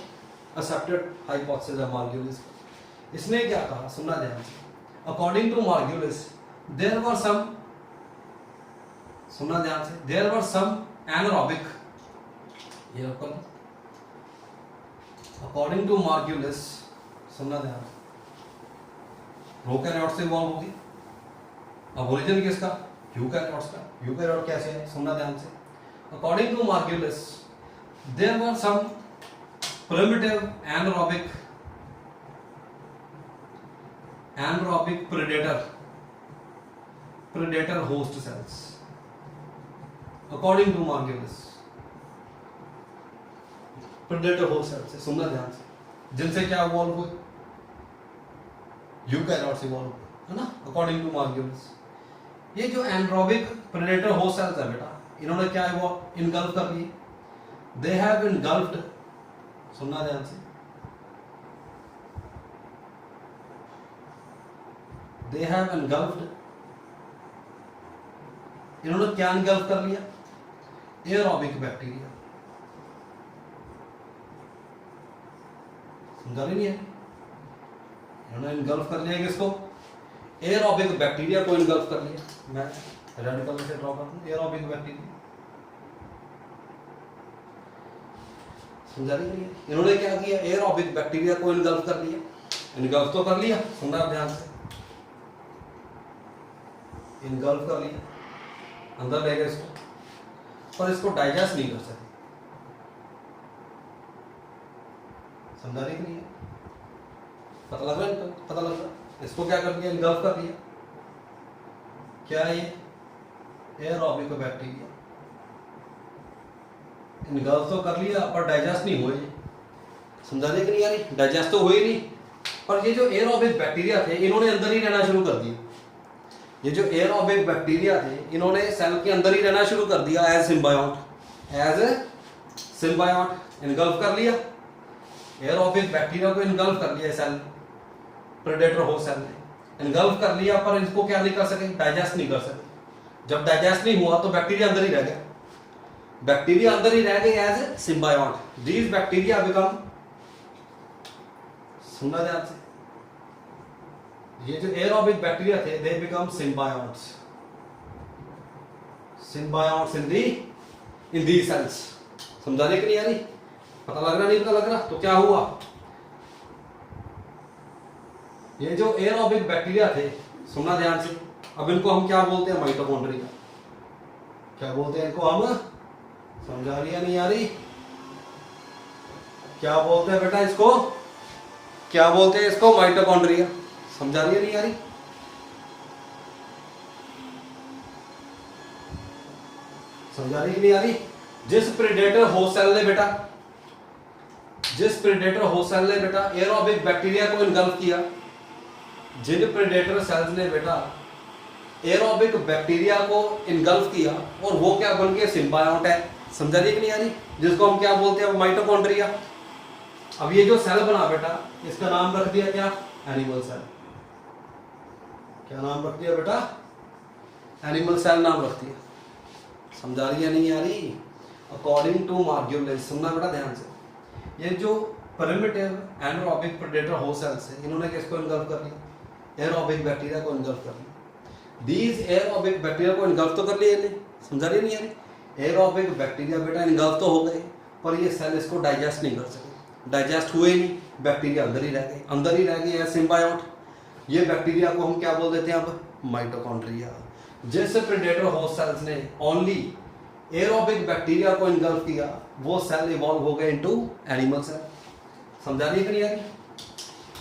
एक्सेप्टेड हाइपोथेसिस है मार्ग्यूलिस का। इसने क्या कहा? सुनना ध्यान से। अकॉर्डिंग टू मार्ग्यूलिस देयर वर सम, सुनना ध्यान से, देयर वर सम एनारोबिक, ये अकॉर्डिंग टू मार्क्यूलिस, सुनना ध्यान, प्रोकैरियोट से इवॉल्व होगी। अब ओरिजिन किसका? यूकैरियोट्स का। यूकैरियोट कैसे है? सुनना ध्यान से। According to Margulis there were some primitive anaerobic predator host cells. According to Margulis, predator host cells है, सुनना ध्यान से, जिनसे क्या इवॉल्व हुए? यूकैरियोट्स इवॉल्व हुए, है ना? According to Margulis. ये जो एनारोबिक प्रेडेटर होस्ट सेल्स है बेटा, इन्होंने क्या इनगल्फ कर लिए? दे हैव इनगल्फ्ड, सुनना ध्यान से, दे हैव इनगल्फ्ड, इन्होंने क्या इनगल्फ कर लिया? Aerobic bacteria. समझा नहीं है? इन्होंने इनगल्फ कर लिया किसको? एरोबिक बैक्टीरिया को इनगल्फ कर लिया। मैं रेड कलर से ड्रॉ करता हूं, एरोबिक बैक्टीरिया। समझा रही है? इन्होंने क्या किया? एरोबिक बैक्टीरिया को इनगल्फ कर लिया। इनगल्फ तो कर लिया, सुनना ध्यान से, इनगल्फ कर लिया, अंदर ले गए इसको, पर इसको डाइजेस्ट नहीं कर सके। समझा नहीं कि नहीं? पता लग रहा है? पता लग रहा है? इसको क्या कर दिया? इनगल्फ कर दिया। क्या है ये? Aerobic bacteria. इनगल्फ तो कर लिया पर डाइजेस्ट नहीं हुए। समझा नहीं कि नहीं यार? डाइजेस्ट तो हुए नहीं, पर ये जो एरोबिक बैक्टीरिया थे इन्होंने अंदर ही रहना शुरू कर दिया। ये जो एरोबिक बैक्टीरिया थे इन्होंने सेल के अंदर ही रहना शुरू कर दिया एज सिम्बायोट, इनगल्फ कर लिया। एरोबिक बैक्टीरिया को इनगल्फ कर लिया सेल, प्रेडेटर होस्ट सेल ने इनगल्फ कर लिया, पर इसको क्या नहीं कर सके? डाइजेस्ट नहीं कर सके। जब डाइजेस्ट नहीं हुआ तो बैक्टीरिया अंदर ही रह गया, बैक्टीरिया अंदर ही रह गए as symbiont. These bacteria become, सुनना ध्यान से, ये जो एरोबिक बैक्टीरिया थे they become symbionts in the cells. समझाने के लिए यानी पता लग रहा? नहीं पता लग रहा? तो क्या हुआ? ये जो एरोबिक बैक्टीरिया थे, सुनना ध्यान से, अब इनको हम क्या बोलते हैं? माइटोकॉन्ड्रिया। क्या बोलते हैं इनको हम? समझा रही है नहीं आ रही? क्या बोलते हैं बेटा इसको? क्या बोलते हैं इसको? माइटोकॉन्ड्रिया। समझा रही है नहीं आ रही? समझा रही नहीं आ रही? जिस प्रेडेटर होस्ट सेल ने बेटा एरोबिक बैक्टीरिया को इनगल्फ किया, जिन प्रेडेटर सेल्स ने बेटा एरोबिक बैक्टीरिया को इनगल्फ किया और वो क्या बन के? सिम्बायोट है। समझा रही है कि नहीं आ रही? जिसको हम क्या बोलते हैं? माइटोकॉन्ड्रिया। अब ये जो सेल बना बेटा, इसका नाम रख दिया क्या? Animal cell. क्या नाम रख दिया बेटा? एनिमल सेल नाम रख दिया। समझा रही है नहीं आ रही? अकॉर्डिंग टू मार्क्यूलिस, सुनना बेटा ध्यान से, ये जो primitive anaerobic predator host cells है इन्होंने किसको इनगल्फ कर लिया? एरोबिक बैक्टीरिया को इनगल्फ कर लिया। दीज एरोबिक बैक्टीरिया को इनगल्फ तो कर लिया नहीं, समझा रही नहीं आ रही? एरोबिक बैक्टीरिया बेटा इनगल्फ तो हो गए, पर ये सेल इसको डाइजेस्ट नहीं कर सके। डाइजेस्ट हुए नहीं, बैक्टीरिया अंदर ही रह गए एज सिम्बायोट। ये बैक्टीरिया को हम क्या बोल देते हैं अब? माइटोकॉन्ड्रिया। जिस प्रेडेटर होस्ट सेल्स ने ओनली एरोबिक बैक्टीरिया को इनगल्फ किया वो सेल इवॉल्व हो गए इनटू एनिमल सेल। समझा नहीं करिए?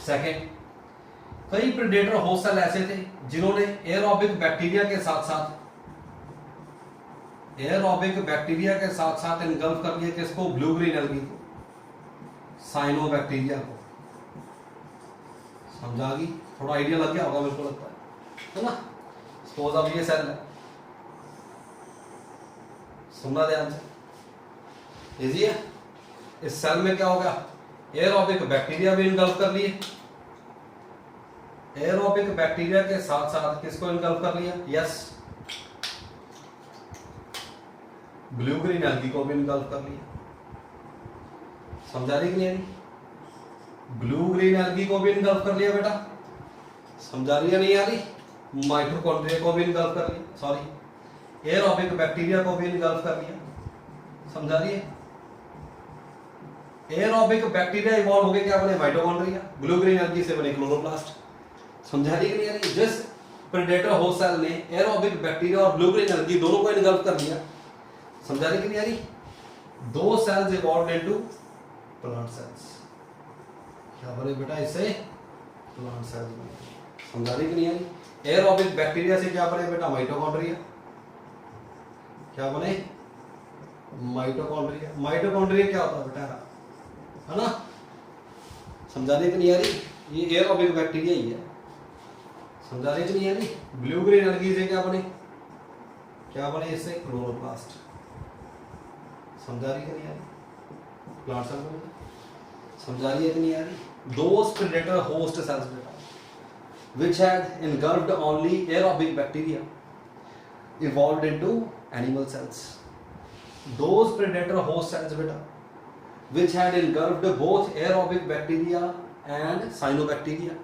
सेकंड, कई प्रेडेटर होस्ट सेल ऐसे थे जिन्होंने एरोबिक बैक्टीरिया के साथ इनगल्फ कर लिया किसको? ब्लू ग्रीन एल्गी को, साइनोबैक्टीरिया को। समझा गई? थोड़ा आइडिया लग गया होगा मेरे को लगता है ना? सपोज अब ये सेल है, सुनना ध्यान से, इजी है। इस सेल में क्या होगा? एरोबिक बैक्टीरिया भी इनगल्फ कर लिए, एरोबिक बैक्टीरिया के साथ साथ किसको इनगल्फ कर लिया? यस, ब्लू ग्रीन एल्गी को भी इनगल्फ कर लिया। समझा रही कि नहीं? ब्लू ग्रीन एल्गी को भी इनगल्फ कर लिया बेटा। समझा रही है नहीं आ रही? माइटोकॉन्ड्रिया को भी इनगल्फ कर लिया, सॉरी एरोबिक बैक्टीरिया को भी इनगल्फ कर लिया। समझा रही है? एरोबिक बैक्टीरिया इवॉल्व हो गए, क्या बने? माइटोकॉन्ड्रिया। ब्लू ग्रीन एल्गी से बने क्लोरोप्लास्ट। समझा रही है नहीं? जिस प्रेडेटर होस्ट सेल ने एरोबिक बैक्टीरिया और ब्लू ग्रीन एल्गी दोनों को इनगल्फ कर लिया, समझा रही कि नहीं आ रही? दो cells evolve into plant cells. क्या बने बेटा? इससे प्लांट सेल्स बने। समझा रही कि नहीं आ रही? एरोबिक बैक्टीरिया से क्या बने बेटा? माइटोकॉन्ड्रिया। क्या बने? माइटोकॉन्ड्रिया। माइटोकॉन्ड्रिया क्या होता है बेटा? है ना? समझा रही कि नहीं आ रही? ये एरोबिक बैक्टीरिया ही है। समझा रही कि नहीं आ रही? ब्लू ग्रीन एल्गी से क्या बने? क्या बने? इससे क्लोरोप्लास्ट। समझा रही कि नहीं आ रही? प्लांट सेल बने। समझा रही है कि नहीं आ रही? Those predator host cells beta, which had engulfed only aerobic bacteria, evolved into animal cells. Those predator host cells beta, which had engulfed both aerobic bacteria and cyanobacteria,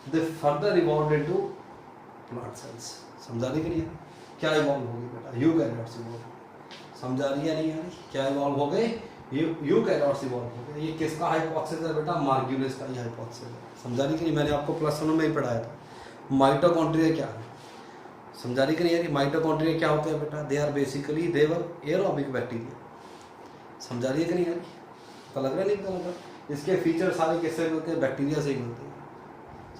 they further evolved into plant cells. समझा रही कि नहीं? क्या इवॉल्व हो गई बेटा? Eukaryotes evolve. समझा रही है नहीं आ रही? क्या इवॉल्व हो गए? यूकैरियोट्स इवॉल्व हो गए। ये किसका हाइपोथेसिस है बेटा? मार्ग्यूलिस का ये हाइपोथेसिस है। समझा रही कि नहीं? मैंने आपको प्लस वन में ही पढ़ाया था। माइटोकॉन्ड्रिया क्या है? समझा रही कि नहीं यार? माइटोकॉन्ड्रिया क्या होते हैं बेटा? They are basically they were aerobic bacteria. समझा रही है कि नहीं यार? पता लग रहा नहीं? पता लग रहा? इसके फीचर सारे किससे मिलते हैं? बैक्टीरिया से ही मिलते हैं।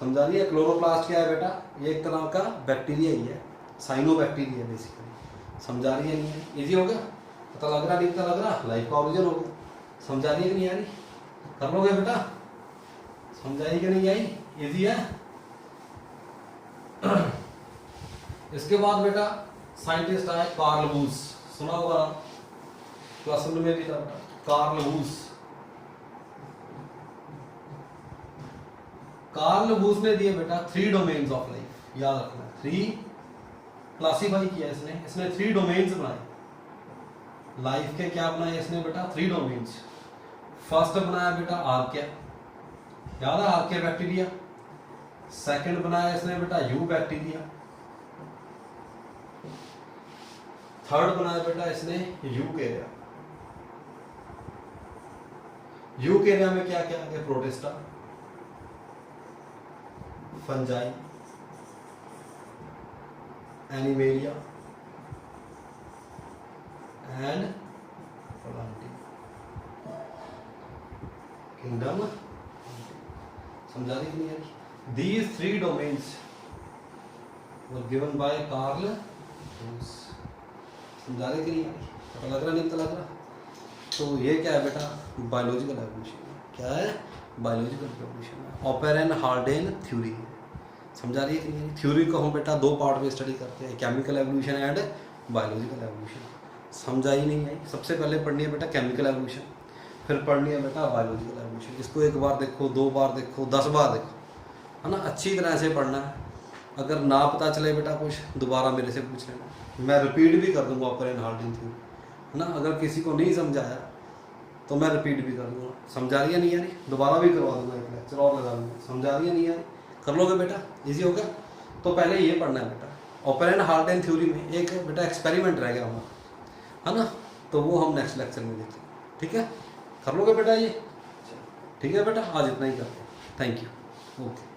समझा रही है? क्लोरोप्लास्ट क्या है बेटा? ये एक तरह का बैक्टीरिया ही है, साइनोबैक्टीरिया बेसिकली। समझा रही है नहीं है? इजी हो गया? पता लग रहा नहीं? पता लग रहा? लाइफ का ओरिजिन हो गया। समझा रही है कि नहीं यार? कर लोगे बेटा? समझाई कि नहीं आई? इजी है। इसके बाद बेटा साइंटिस्ट आए कार्ल वूस। सुना होगा क्लास में भी था बेटा, कार्ल वूस। कार्ल वूस ने दिए बेटा 3 डोमेन्स ऑफ लाइफ। याद रखना, 3 क्लासिफाई किया इसने 3 डोमेन्स बनाए लाइफ के। क्या बनाए इसने बेटा? 3 डोमेन्स। फर्स्ट बनाया बेटा आर्किया, याद है? Archaea bacteria. सेकंड बनाया इसने बेटा यू बैक्टीरिया। थर्ड बनाया बेटा इसने यूकेरिया। यूकेरिया में क्या क्या आ गया? Protista, fungi, animalia and Plantae kingdom. समझा रही कि नहीं है? These 3 domains were given by Carl Woos। समझा रहे कि नहीं? पता लग रहा नहीं? पता लग रहा? तो ये क्या है बेटा? Biological evolution. क्या है? बायोलॉजिकल एवोल्यूशन है। ऑपेरन हार्डेन थ्योरी। समझा रही है कि नहीं? थ्योरी को हम बेटा 2 पार्ट में स्टडी करते हैं, chemical evolution and biological evolution. समझा ही नहीं आई? सबसे पहले पढ़नी है बेटा केमिकल एवोल्यूशन, फिर पढ़नी है बेटा बायोलॉजिकल एवोल्यूशन। इसको 1 बार देखो, 2 बार देखो, 10 बार देखो, है ना? अच्छी तरह से पढ़ना है। अगर ना पता चले बेटा कुछ, दोबारा मेरे से पूछ लेना, मैं रिपीट भी कर दूंगा ऑपेरन हार्डेन थ्योरी, है ना? अगर किसी को नहीं समझाया तो मैं रिपीट भी कर दूंगा। समझा रही है नहीं यारी? दोबारा भी करवा दूंगा, एक लेक्चर और लगा दूंगा। समझा रही है नहीं यारी? कर लोगे बेटा? इजी हो गया? तो पहले ये पढ़ना है बेटा। ऑपेरन हार्डेन थ्योरी में एक बेटा एक्सपेरिमेंट रह गया हमारा, है ना? तो वो हम नेक्स्ट लेक्चर में देखते हैं। ठीक है? कर लोगे बेटा ये? ठीक है बेटा, आज इतना ही करते हैं। Thank you. ओके।